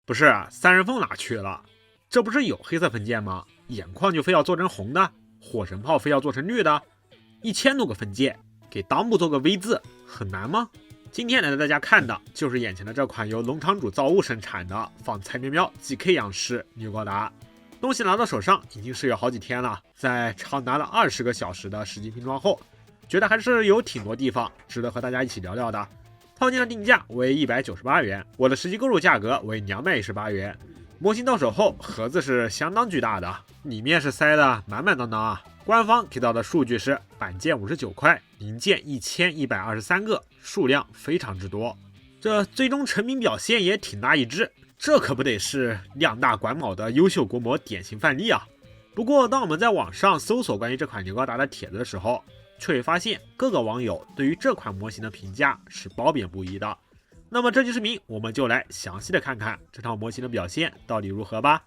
不是啊，三人凤哪去了？这不是有黑色分件吗？眼眶就非要做成红的，火神炮非要做成绿的，1000多个分件，给裆部做个 V 字，很难吗？今天来带大家看的就是眼前的这款由农场主造物生产的仿菜喵喵 GK 样式牛高达。东西拿到手上已经是有好几天了，在长达了20个小时的实际拼装后，觉得还是有挺多地方值得和大家一起聊聊的。套件的定价为198元，我的实际购入价格为218元。模型到手后，盒子是相当巨大的，里面是塞的满满当当啊。官方给到的数据是板件59块，零件1123个，数量非常之多。这最终成品表现也挺大一致，这可不得是量大管卯的优秀国模典型范例啊。不过当我们在网上搜索关于这款牛高达的帖子的时候，却会发现各个网友对于这款模型的评价是褒贬不一的。那么这期视频我们就来详细的看看这套模型的表现到底如何吧。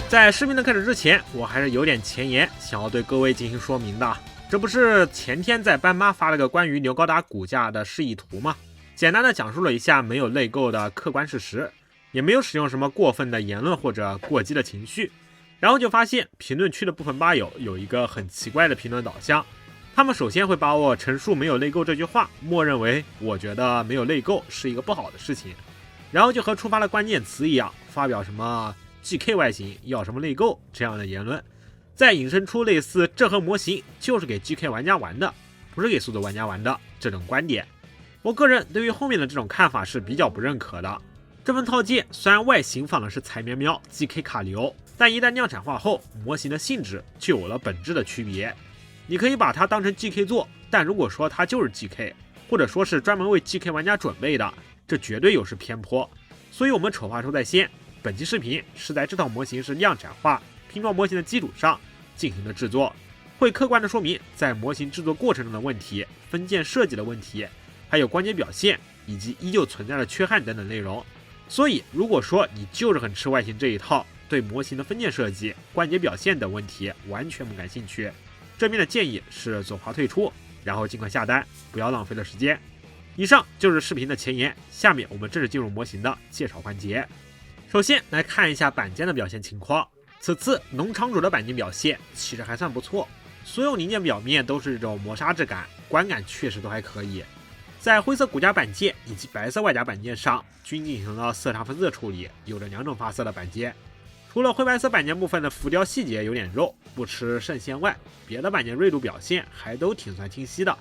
在视频的开始之前，我还是有点前言想要对各位进行说明的。这不是前天在斑妈发了个关于牛高达骨架的示意图吗？简单的讲述了一下没有内购的客观事实，也没有使用什么过分的言论或者过激的情绪。然后就发现评论区的部分吧友有一个很奇怪的评论导向，他们首先会把我陈述没有内购这句话默认为我觉得没有内购是一个不好的事情，然后就和触发了关键词一样，发表什么 GK 外形要什么内购这样的言论，再引申出类似这盒模型就是给 GK 玩家玩的，不是给速度玩家玩的这种观点。我个人对于后面的这种看法是比较不认可的。这份套件虽然外形仿的是菜喵喵 GK 卡流，但一旦量产化后，模型的性质就有了本质的区别。你可以把它当成 GK 做，但如果说它就是 GK， 或者说是专门为 GK 玩家准备的，这绝对有失偏颇。所以我们丑话说在先，本期视频是在这套模型是量产化拼装模型的基础上进行的制作，会客观的说明在模型制作过程中的问题、分件设计的问题，还有关节表现以及依旧存在的缺憾等等内容。所以如果说你就是很吃外形这一套，对模型的分件设计、关节表现等问题完全不感兴趣，这边的建议是左滑退出，然后尽快下单，不要浪费了时间。以上就是视频的前言，下面我们正式进入模型的介绍环节。首先来看一下板件的表现情况。此次农场主的板件表现其实还算不错，所有零件表面都是这种磨砂质感，观感确实都还可以。在灰色骨架板件以及白色外甲板件上均进行了色差分色处理，有着2种发色的板件。除了灰白色板件部分的浮雕细节有点肉，不吃圣鲜外，别的板件锐度表现还都挺算清晰的。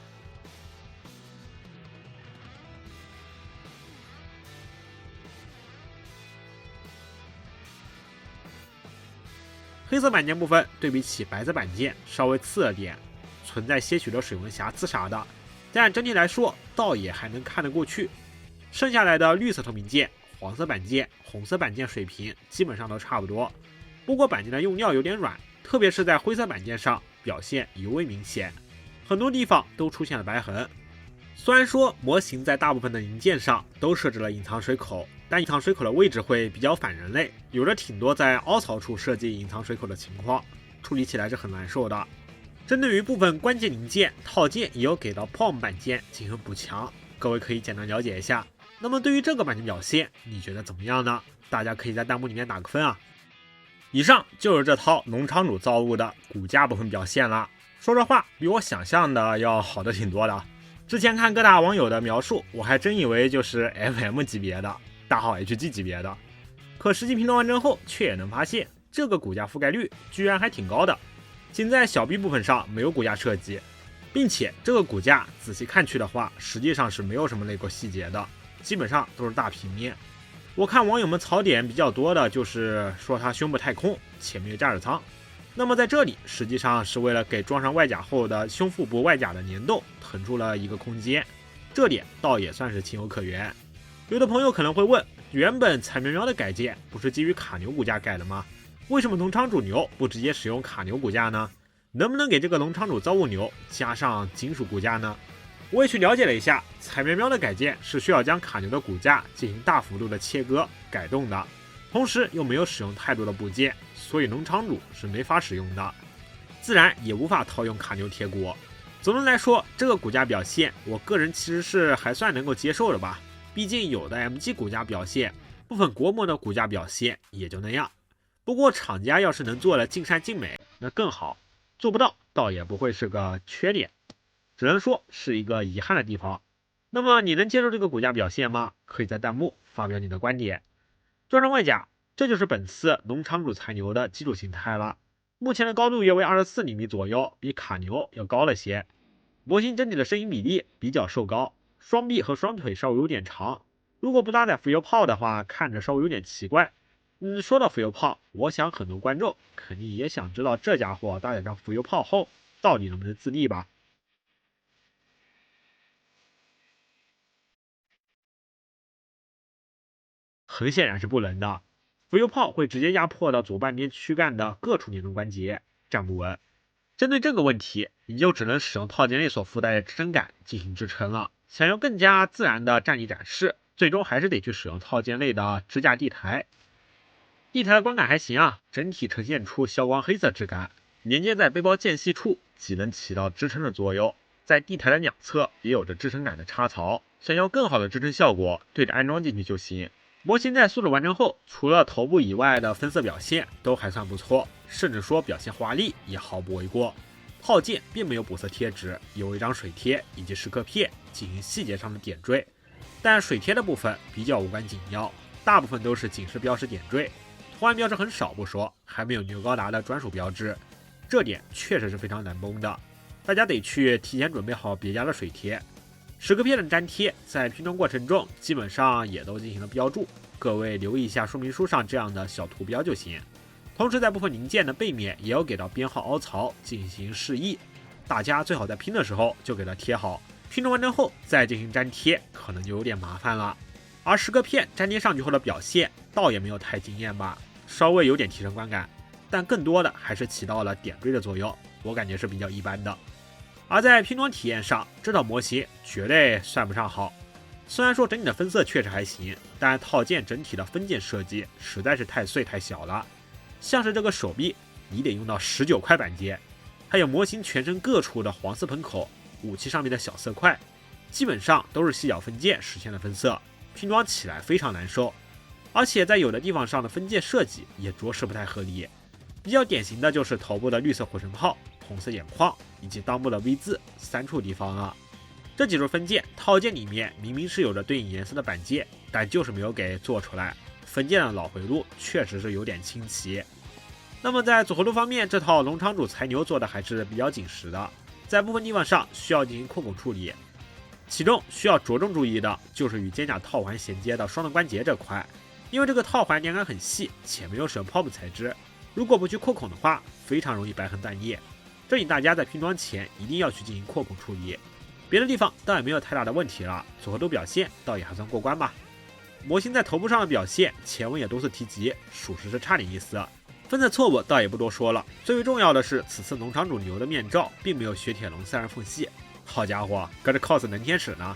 黑色板件部分对比起白色板件稍微次了点，存在些许的水纹瑕疵啥的，但整体来说倒也还能看得过去。剩下来的绿色透明件、黄色板件、红色板件水平基本上都差不多，不过板件的用料有点软，特别是在灰色板件上表现尤为明显，很多地方都出现了白痕。虽然说模型在大部分的零件上都设置了隐藏水口，但隐藏水口的位置会比较反人类，有着挺多在凹槽处设计隐藏水口的情况，处理起来是很难受的。针对于部分关键零件，套件也有给到 POM 板件进行补强，各位可以简单了解一下。那么对于这个板件表现，你觉得怎么样呢？大家可以在弹幕里面打个分啊。以上就是这套农场主造物的骨架部分表现了。说实话，比我想象的要好的挺多的。之前看各大网友的描述，我还真以为就是 FM 级别的，大号 HG 级别的。可实际拼装完成后，却也能发现这个骨架覆盖率居然还挺高的，仅在小臂部分上没有骨架设计，并且这个骨架仔细看去的话，实际上是没有什么内购细节的，基本上都是大平面。我看网友们槽点比较多的就是说它胸部太空且没有驾驶舱，那么在这里实际上是为了给装上外甲后的胸腹部外甲的粘豆腾出了一个空间，这点倒也算是情有可原。有的朋友可能会问，原本菜喵喵的改件不是基于卡牛骨架改的吗？为什么农场主牛不直接使用卡牛骨架呢？能不能给这个农场主造物牛加上金属骨架呢？我也去了解了一下，菜喵喵的改件是需要将卡牛的骨架进行大幅度的切割改动的，同时又没有使用太多的部件，所以农场主是没法使用的，自然也无法套用卡牛铁骨。总的来说，这个股价表现，我个人其实是还算能够接受的吧。毕竟有的 MG 股价表现，部分国模的股价表现也就那样。不过厂家要是能做的尽善尽美，那更好。做不到，倒也不会是个缺点，只能说是一个遗憾的地方。那么你能接受这个股价表现吗？可以在弹幕发表你的观点。装上外甲，这就是本次农场主残牛的基础形态了。目前的高度约为24厘米左右，比卡牛要高了些。模型整体的身形比例比较瘦高，双臂和双腿稍微有点长。如果不搭载浮游炮的话，看着稍微有点奇怪。说到浮游炮，我想很多观众肯定也想知道这家伙搭载上浮游炮后到底能不能自立吧。很显然是不能的。浮游炮会直接压迫到左半边躯干的各处年中关节，站不稳。针对这个问题，你就只能使用套件内所附带的支撑杆进行支撑了。想要更加自然的站立展示，最终还是得去使用套件类的支架地台。地台的观感还行啊，整体呈现出消光黑色质感，连接在背包间隙处既能起到支撑的作用，在地台的两侧也有着支撑杆的插槽。想要更好的支撑效果，对着安装进去就行。模型在塑制完成后，除了头部以外的分色表现都还算不错，甚至说表现华丽也毫不为过。套件并没有补色贴纸，有一张水贴以及蚀刻片进行细节上的点缀，但水贴的部分比较无关紧要，大部分都是警示标识点缀，图案标志很少不说，还没有牛高达的专属标志，这点确实是非常难崩的，大家得去提前准备好别家的水贴。蚀刻片的粘贴在拼装过程中基本上也都进行了标注，各位留意一下说明书上这样的小图标就行。同时在部分零件的背面也有给到编号凹槽进行示意，大家最好在拼的时候就给它贴好，拼装完成后再进行粘贴可能就有点麻烦了。而蚀刻片粘贴上去后的表现倒也没有太惊艳吧，稍微有点提升观感，但更多的还是起到了点缀的作用，我感觉是比较一般的。而在拼装体验上，这套模型绝对算不上好。虽然说整体的分色确实还行，但套件整体的分件设计实在是太碎太小了。像是这个手臂，你得用到19块板件，还有模型全身各处的黄色喷口，武器上面的小色块，基本上都是细小分件实现的分色，拼装起来非常难受。而且在有的地方上的分件设计也着实不太合理。比较典型的就是头部的绿色火神炮、红色眼眶以及裆部的 V 字3处地方了。这几处分件套件里面明明是有着对应颜色的板件，但就是没有给做出来，分件的脑回路确实是有点清奇。那么在组合度方面，这套农场主残牛做的还是比较紧实的，在部分地方上需要进行扩孔处理。其中需要着重注意的就是与肩胛套环衔接的双盾关节这块，因为这个套环连杆很细，且没有使用泡沫材质，如果不去扩孔的话，非常容易白痕断裂。这请大家在拼装前一定要去进行扩孔处理。别的地方倒也没有太大的问题了，组合度表现倒也还算过关吧。模型在头部上的表现，前文也多次提及，属实是差点意思。分色错误倒也不多说了，最为重要的是，此次农场主牛的面罩并没有雪铁龙3人缝隙，好家伙，搁这 cos 能天使呢。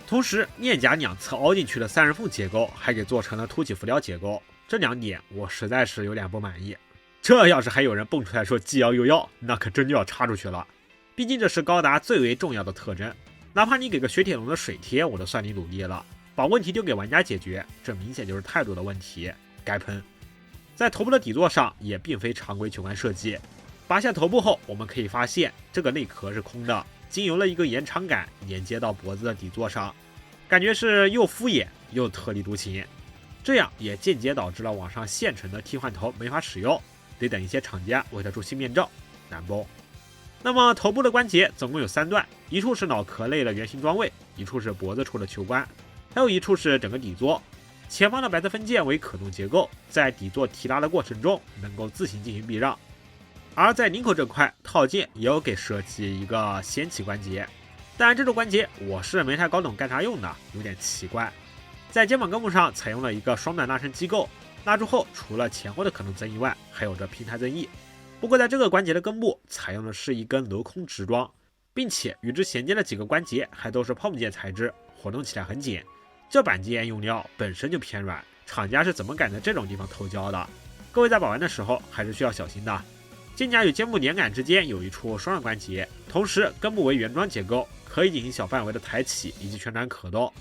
同时，面颊两侧凹进去的3人缝结构还给做成了凸起浮雕结构，这2点我实在是有点不满意。这要是还有人蹦出来说既要又要，那可真就要插出去了。毕竟这是高达最为重要的特征，哪怕你给个雪铁龙的水贴，我都算你努力了。把问题丢给玩家解决，这明显就是态度的问题，该喷。在头部的底座上也并非常规球杆设计，拔下头部后，我们可以发现这个内壳是空的，经由了一个延长杆连接到脖子的底座上，感觉是又敷衍又特立独行，这样也间接导致了网上现成的替换头没法使用，得等一些厂家为它出新面罩，难崩。那么头部的关节总共有3段，一处是脑壳类的圆形装位，一处是脖子处的球冠，还有一处是整个底座。前方的白色分件为可动结构，在底座提拉的过程中能够自行进行避让。而在领口这块，套件也有给设计一个掀起关节，但这种关节我是没太搞懂干啥用的，有点奇怪。在肩膀根部上采用了一个双段拉伸机构，拉住后除了前后的可动增益外，还有着平台增益。不过在这个关节的根部采用的是一根镂空直装，并且与之衔接的几个关节还都是泡沫件材质，活动起来很紧。这板件用料本身就偏软，厂家是怎么敢在这种地方偷胶的？各位在把玩的时候还是需要小心的。肩胛与肩部连杆之间有一处双刃关节，同时根部为圆桩结构，可以进行小范围的抬起以及旋转可动。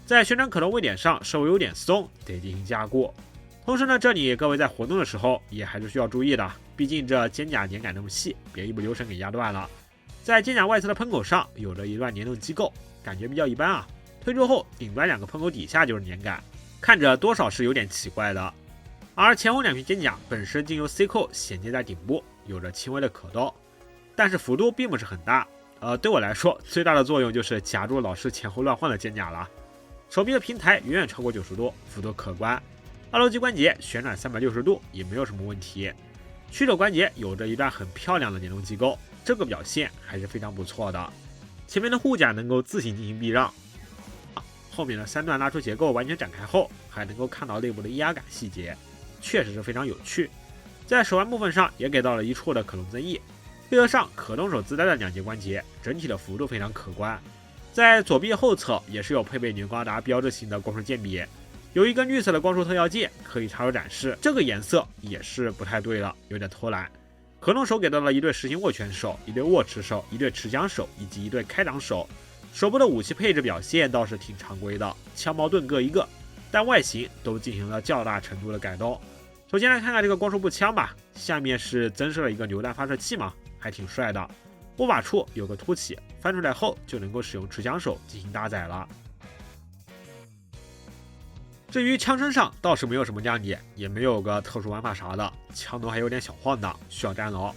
在旋转可动位点上稍微有点松，得进行加固。同时呢，这里各位在活动的时候也还是需要注意的，毕竟这肩胛连杆那么细，别一不留神给压断了。在肩胛外侧的喷口上有着一段联动机构，感觉比较一般啊。推出后，顶端2个喷口底下就是连杆，看着多少是有点奇怪的。而前后2片肩胛本身经由 C 扣衔接在顶部，有着轻微的可动，但是幅度并不是很大。对我来说，最大的作用就是夹住老是前后乱晃的肩胛了。手臂的平台远远超过90度，幅度可观。二头肌关节旋转360度也没有什么问题。曲肘关节有着一段很漂亮的联动机构，这个表现还是非常不错的。前面的护甲能够自行进行避让，后面的3段拉出结构完全展开后，还能够看到内部的压感细节，确实是非常有趣。在手腕部分上也给到了一处的可动增益，配合上可动手自带的2节关节，整体的幅度非常可观。在左臂后侧也是有配备纽高达标志性的光束键柄，有一根绿色的光束特效键可以插入展示，这个颜色也是不太对了，有点偷懒。可动手给到了一对实心握拳手、一对握持手、一对持枪手以及一对开膛手。手部的武器配置表现倒是挺常规的，枪矛盾各一个，但外形都进行了较大程度的改动。首先来看看这个光束步枪吧，下面是增设了一个榴弹发射器嘛，还挺帅的。握把处有个凸起，翻出来后就能够使用持枪手进行搭载了。至于枪身上倒是没有什么亮点，也没有个特殊玩法啥的，枪头还有点小晃荡，需要站牢。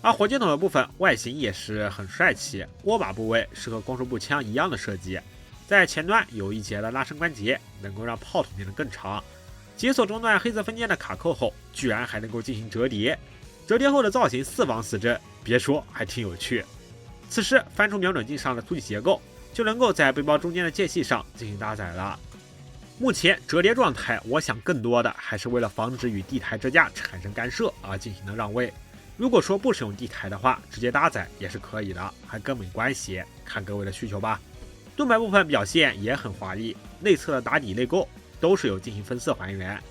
而火箭筒的部分外形也是很帅气，握把部位是和光束步枪一样的设计，在前端有一节的拉伸关节，能够让炮筒变得更长。解锁中段黑色分件的卡扣后，居然还能够进行折叠，折叠后的造型4防4正，别说还挺有趣。此时翻出瞄准镜上的凸起结构，就能够在背包中间的间隙上进行搭载了。目前折叠状态，我想更多的还是为了防止与地台支架产生干涉而进行的让位。如果说不使用地台的话，直接搭载也是可以的，还更美观些，看各位的需求吧。盾牌部分表现也很华丽，内侧的打底内构都是有进行分色还原，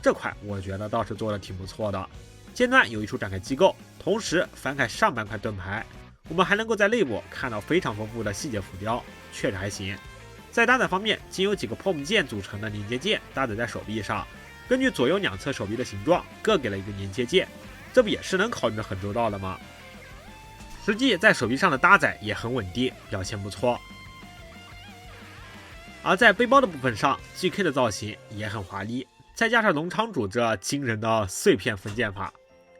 这块我觉得倒是做的挺不错的。尖端有一处展开机构，同时翻开上半块盾牌，我们还能够在内部看到非常丰富的细节浮雕，确实还行。在搭载方面，仅有几个 POM 键组成的连接键搭载在手臂上，根据左右两侧手臂的形状，各给了一个连接键，这不也是能考虑的很周到的吗？实际在手臂上的搭载也很稳定，表现不错。而在背包的部分上 ，GK 的造型也很华丽，再加上农场主这惊人的碎片分件法，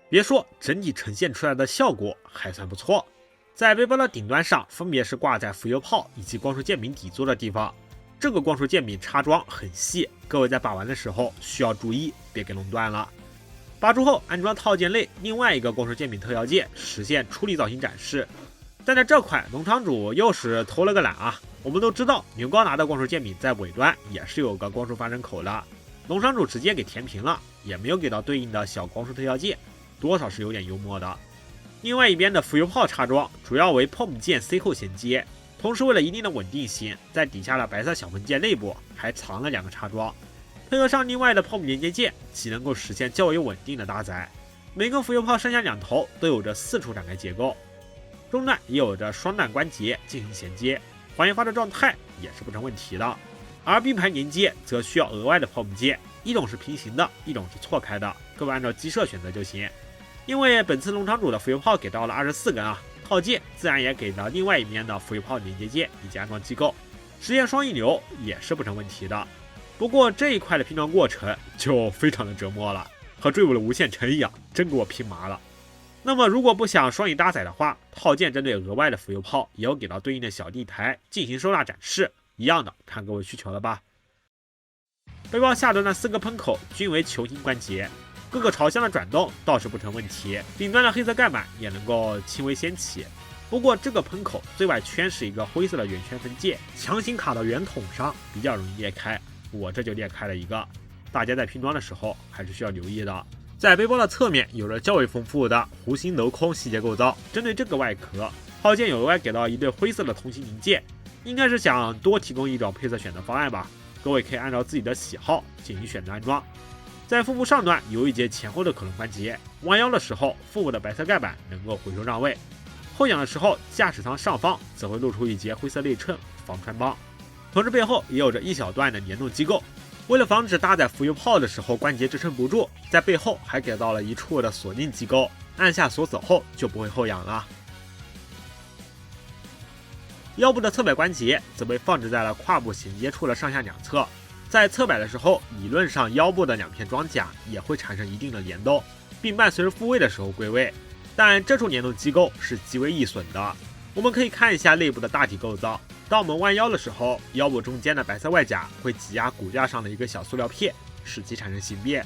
别说整体呈现出来的效果还算不错。在背包的顶端上，分别是挂在浮游炮以及光束剑柄底座的地方。这个光束剑柄插装很细，各位在把玩的时候需要注意，别给弄断了。拔出后安装套件内另外一个光束剑柄特效键，实现出力造型展示。但在这块，农场主又是偷了个懒啊！我们都知道，纽高达的光束剑柄在尾端也是有个光束发生口的，农场主直接给填平了，也没有给到对应的小光束特效键，多少是有点幽默的。另外一边的浮游炮插装主要为 POM 键 C 扣衔接，同时为了一定的稳定性，在底下的白色小分件内部还藏了2个插装，配合上另外的 POM 连接键，即能够实现较为稳定的搭载。每根浮游炮上下两头都有着4处展开结构，中段也有着双段关节进行衔接，还原发射状态也是不成问题的。而并排连接则需要额外的 POM 键，一种是平行的，一种是错开的，各位按照机设选择就行。因为本次农场主的浮游炮给到了24根啊，套件自然也给了另外一边的浮游炮连接键以及安装机构，实现双一流也是不成问题的。不过这一块的拼装过程就非常的折磨了，和坠入了无限城一样，真给我拼麻了。那么如果不想双翼搭载的话，套件针对额外的浮游炮也有给到对应的小地台进行收纳展示，一样的看各位需求了吧。背包下端的4个喷口均为球形关节，各个朝向的转动倒是不成问题，顶端的黑色盖板也能够轻微掀起。不过这个喷口最外圈是一个灰色的圆圈分界，强行卡到圆筒上，比较容易裂开，我这就裂开了一个，大家在拼装的时候还是需要留意的。在背包的侧面有着较为丰富的弧形镂空细节构造，针对这个外壳，套件有额外给到一对灰色的同心零件，应该是想多提供一种配色选择方案吧，各位可以按照自己的喜好进行选择安装。在腹部上端有一节前后的可动关节，弯腰的时候，腹部的白色盖板能够回收让位；后仰的时候，驾驶舱上方则会露出一节灰色内衬防穿帮。同时背后也有着一小段的联动机构，为了防止搭载浮油炮的时候关节支撑不住，在背后还给到了一处的锁定机构，按下锁死后就不会后仰了。腰部的侧摆关节则被放置在了胯部衔接处的上下两侧，在侧摆的时候，理论上腰部的两片装甲也会产生一定的联动，并伴随着复位的时候归位，但这处联动机构是极为易损的。我们可以看一下内部的大体构造，当我们弯腰的时候，腰部中间的白色外甲会挤压骨架上的一个小塑料片，使其产生形变，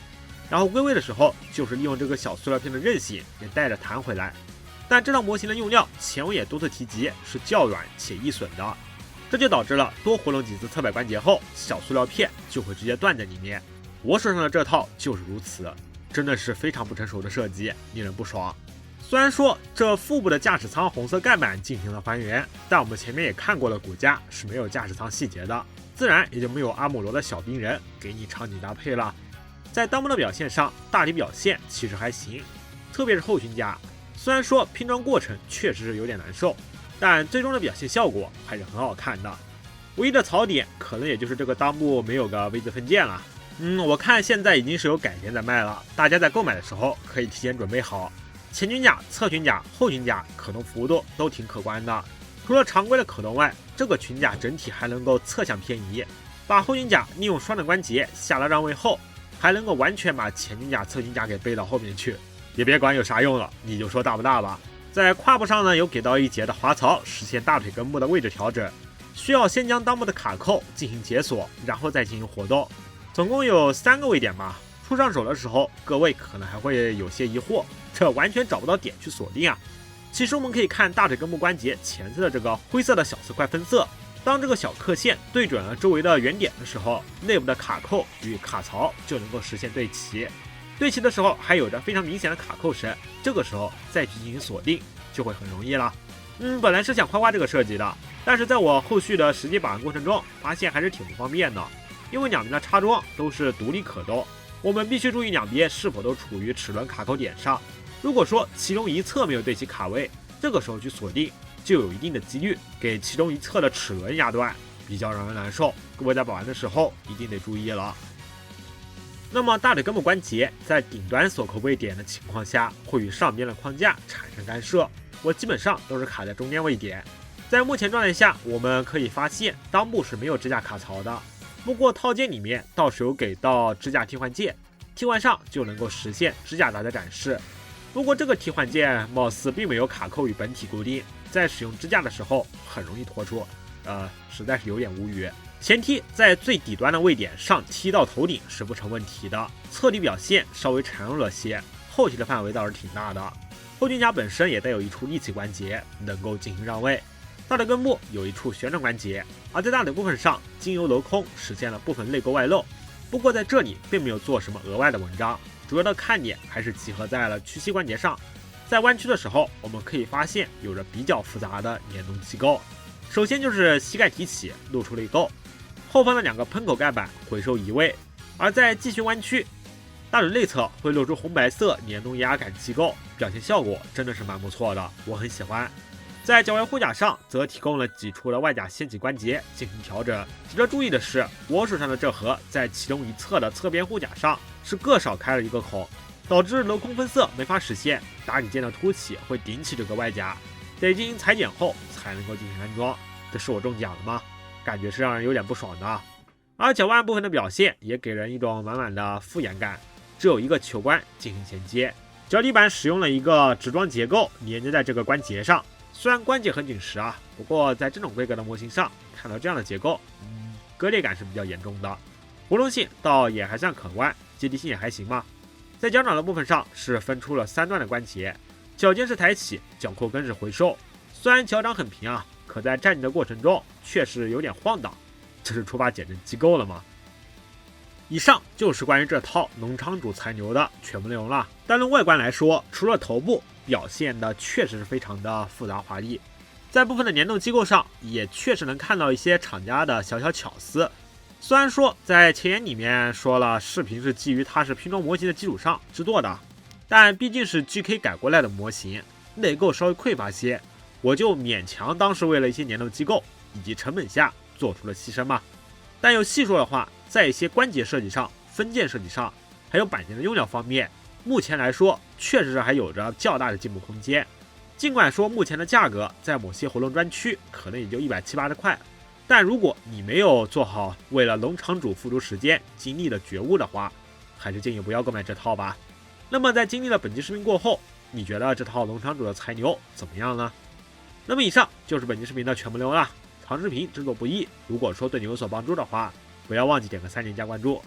然后归位的时候，就是利用这个小塑料片的韧性也带着弹回来。但这套模型的用料，前文也多次提及，是较软且易损的，这就导致了多活动几次侧摆关节后，小塑料片就会直接断在里面。我手上的这套就是如此，真的是非常不成熟的设计，令人不爽。虽然说这腹部的驾驶舱红色盖板进行了还原，但我们前面也看过了，骨架是没有驾驶舱细节的，自然也就没有阿姆罗的小兵人给你场景搭配了。在弹幕的表现上，大体表现其实还行，特别是后裙甲，虽然说拼装过程确实是有点难受，但最终的表现效果还是很好看的。唯一的槽点可能也就是这个裆部没有个 V 字分件了。我看现在已经是有改件在卖了，大家在购买的时候可以提前准备好。前裙甲、侧裙甲、后裙甲可动幅度都挺可观的，除了常规的可动外，这个裙甲整体还能够侧向偏移，把后裙甲利用双等关节下了让位后，还能够完全把前裙甲、侧裙甲给背到后面去。也别管有啥用了，你就说大不大吧。在胯部上呢，有给到一节的滑槽，实现大腿根部的位置调整，需要先将裆部的卡扣进行解锁，然后再进行活动，总共有3个位点吧。出上手的时候，各位可能还会有些疑惑，这完全找不到点去锁定啊。其实我们可以看大腿根部关节前侧的这个灰色的小色块分色，当这个小刻线对准了周围的圆点的时候，内部的卡扣与卡槽就能够实现对齐。对齐的时候还有着非常明显的卡扣绳，这个时候再去进行锁定就会很容易了。本来是想夸夸这个设计的，但是在我后续的实际把玩过程中，发现还是挺不方便的，因为两边的插桩都是独立可动，我们必须注意两边是否都处于齿轮卡扣点上。如果说其中一侧没有对齐卡位，这个时候去锁定就有一定的几率给其中一侧的齿轮压断，比较让人难受。各位在把玩的时候一定得注意了。那么大腿根部关节在顶端锁扣位点的情况下，会与上边的框架产生干涉，我基本上都是卡在中间位点。在目前状态下，我们可以发现裆部是没有支架卡槽的，不过套件里面倒是有给到支架替换件，替换上就能够实现支架搭载展示。不过这个替换件貌似并没有卡扣与本体固定，在使用支架的时候很容易脱出，实在是有点无语。前踢在最底端的位点上踢到头顶是不成问题的，侧踢表现稍微孱弱了些，后踢的范围倒是挺大的。后裙甲本身也带有一处立起关节，能够进行让位。大腿根部有一处旋转关节，而在大腿部分上经由镂空实现了部分内勾外露。不过在这里并没有做什么额外的文章，主要的看点还是集合在了屈膝关节上。在弯曲的时候，我们可以发现有着比较复杂的联动机构。首先就是膝盖提起露出内勾，后方的2个喷口盖板回收移位，而在继续弯曲，大腿内侧会露出红白色联动压感机构，表现效果真的是蛮不错的，我很喜欢。在脚外护甲上则提供了几处的外甲掀起关节进行调整。值得注意的是，我手上的这盒在其中一侧的侧边护甲上是各少开了一个孔，导致镂空分色没法实现，打底件的凸起会顶起这个外甲，得进行裁剪后才能够进行安装。这是我中奖了吗？感觉是让人有点不爽的。而脚腕部分的表现也给人一种满满的复原感，只有一个球关进行衔接，脚底板使用了一个直装结构连接在这个关节上。虽然关节很紧实啊，不过在这种规格的模型上看到这样的结构，割裂感是比较严重的。活动性倒也还算可观，接地性也还行嘛。在脚掌的部分上是分出了3段的关节，脚尖是抬起，脚后跟是回收。虽然脚掌很平啊，可在站立的过程中确实有点晃荡，这是触发减震机构了吗？以上就是关于这套农场主才牛的全部内容了。单论外观来说，除了头部表现的确实是非常的复杂华丽，在部分的联动机构上也确实能看到一些厂家的小巧思，虽然说在前言里面说了视频是基于它是拼装模型的基础上制作的，但毕竟是 GK 改过来的模型，内购稍微匮乏些，我就勉强当是为了一些联动机构以及成本下做出了牺牲嘛。但有细说的话，在一些关节设计上、分件设计上，还有板件的用料方面，目前来说确实是还有着较大的进步空间。尽管说目前的价格在某些活动专区可能也就170-180块，但如果你没有做好为了农场主付出时间精力的觉悟的话，还是建议不要购买这套吧。那么在经历了本期视频过后，你觉得这套农场主的才牛怎么样呢？那么以上就是本期视频的全部内容了。长视频制作不易，如果说对你有所帮助的话，不要忘记点个3连加关注。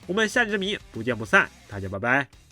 我们下期视频不见不散，大家拜拜。